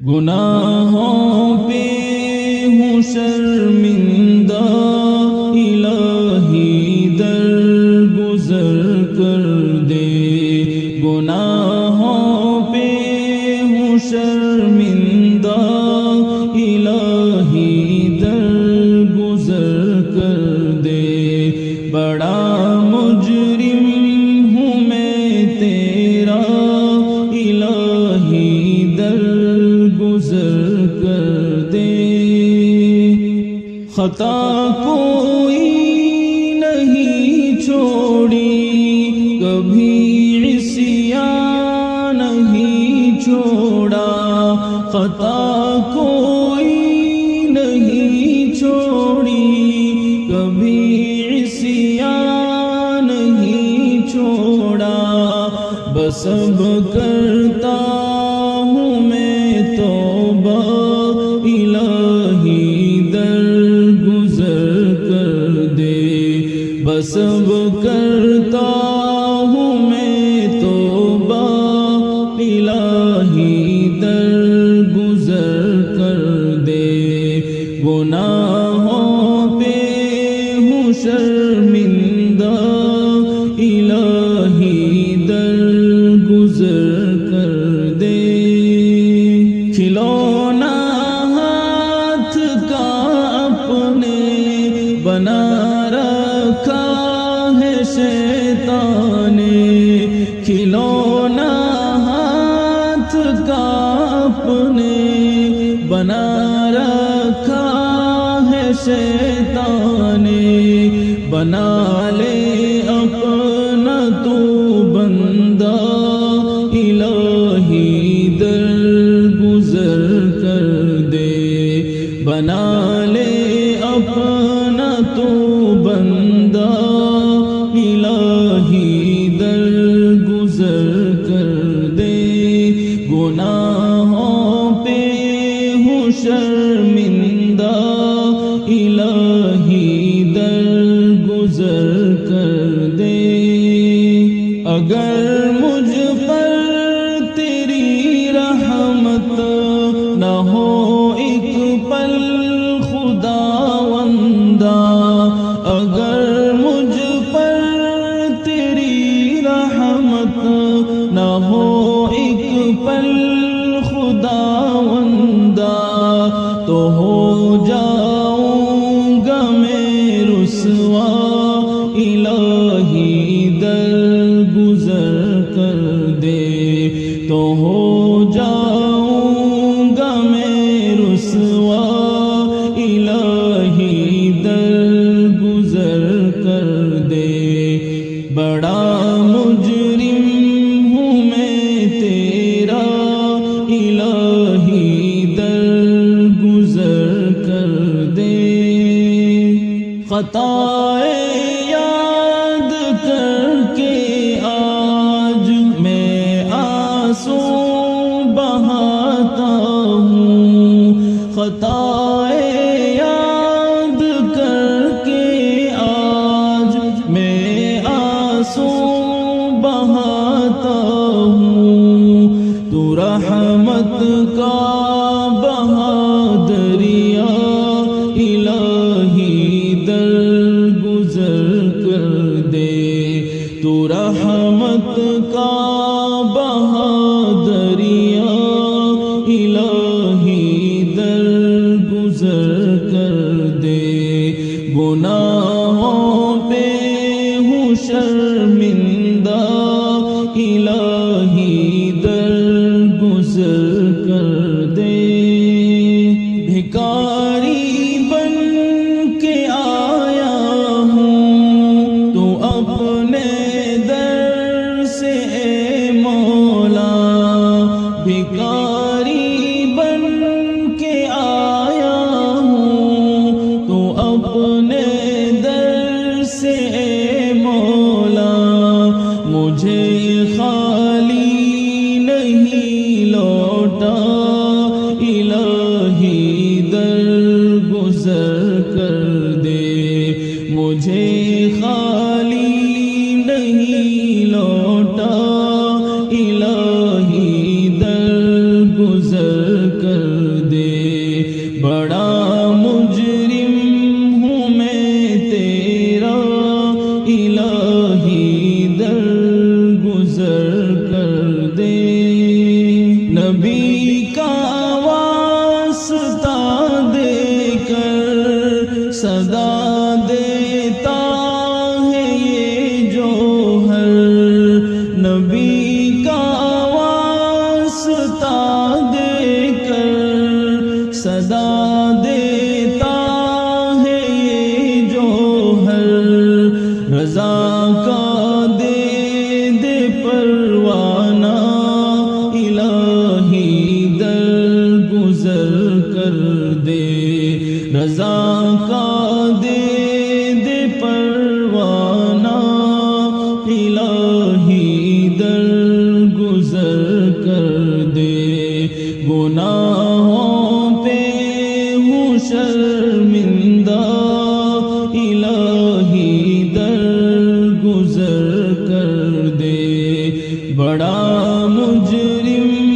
گناہوں پہ ہوں شرمندہ، الہی درگزر کر دے۔ گناہوں پہ ہوں شرمندہ، الہی درگزر کر دے۔ بڑا مجرم ہوں میں تیرا، الہی درگزر کر دے۔ خطا کوئی نہیں چھوڑی، کبھی عصیان نہیں چھوڑا۔ خطا کوئی نہیں چھوڑی، کبھی عصیان نہیں چھوڑا۔ بس اب کرتا ہوں میں توبہ، الہی درگزر کر دے۔ بس اب کرتا ہوں میں توبہ، الہی درگزر کر دے۔ گناہوں پہ ہوں شرمندہ، الہی درگزر کر دے۔ کھلونا ہاتھ کا اپنے بنا رکھا ہے شیطان نے۔ کھلونا ہاتھ کا اپنے بنا رکھا ہے شیطان نے۔ بنا لے اپنا تو بندہ، الہی درگزر کر دے۔ بنا لے اپنا تو بندہ، الہی درگزر کر دے۔ گناہوں پہ ہوں شرمندہ، الہی درگزر کر دے۔ اگر مجھ پر تیری رحمت نہ ہو ایک پل خداوندا، اگر مجھ پر تیری رحمت نہ ہو ایک پل خداوندا، تو ہو جاؤں گا میں رسوا، الہی درگزر کر دے۔ تو ہو جاؤں گا میں رسوا، الہی درگزر کر دے۔ بڑا مجرم ہوں میں تیرا، الہی درگزر کر دے۔ خطائے یاد کر کے آج میں آنسو بہاتا ہوں۔ خطائے یاد کر کے آج میں آنسو بہاتا ہوں۔ تو رحمت کا بہا دریا، الہی درگزر کر دے۔ تو رحمت کا بہا دریا، الہی درگزر کر دے۔ گناہوں پہ ہوں شرمندہ، الہی درگزر کر دے۔ بھکاری بن کے آیا ہوں، تو اپنے در سے اے مولا۔ بھکاری بن کے آیا ہوں، تو اپنے در سے اے مولا۔ مجھے خالی نہیں لوٹا، الہی درگزر کر دے۔ مجھے خالی نہیں لوٹا، الہی درگزر کر دے، بڑا مجرم ہوں میں تیرا الہی درگزر کر دے۔ نبی کا واسطہ دے کر صدا دیتا ہے یہ جوہر، نبی کا واسطہ دے کر صدا دیتا ہے یہ جوہر، رضا کا دے دے پروانہ الہی درگزر کر دے، رضا کا دے دے پروانہ الہی درگزر کر دے۔ گناہوں پہ ہوں شرمندہ الہی درگزر کر دے، بڑا مجرم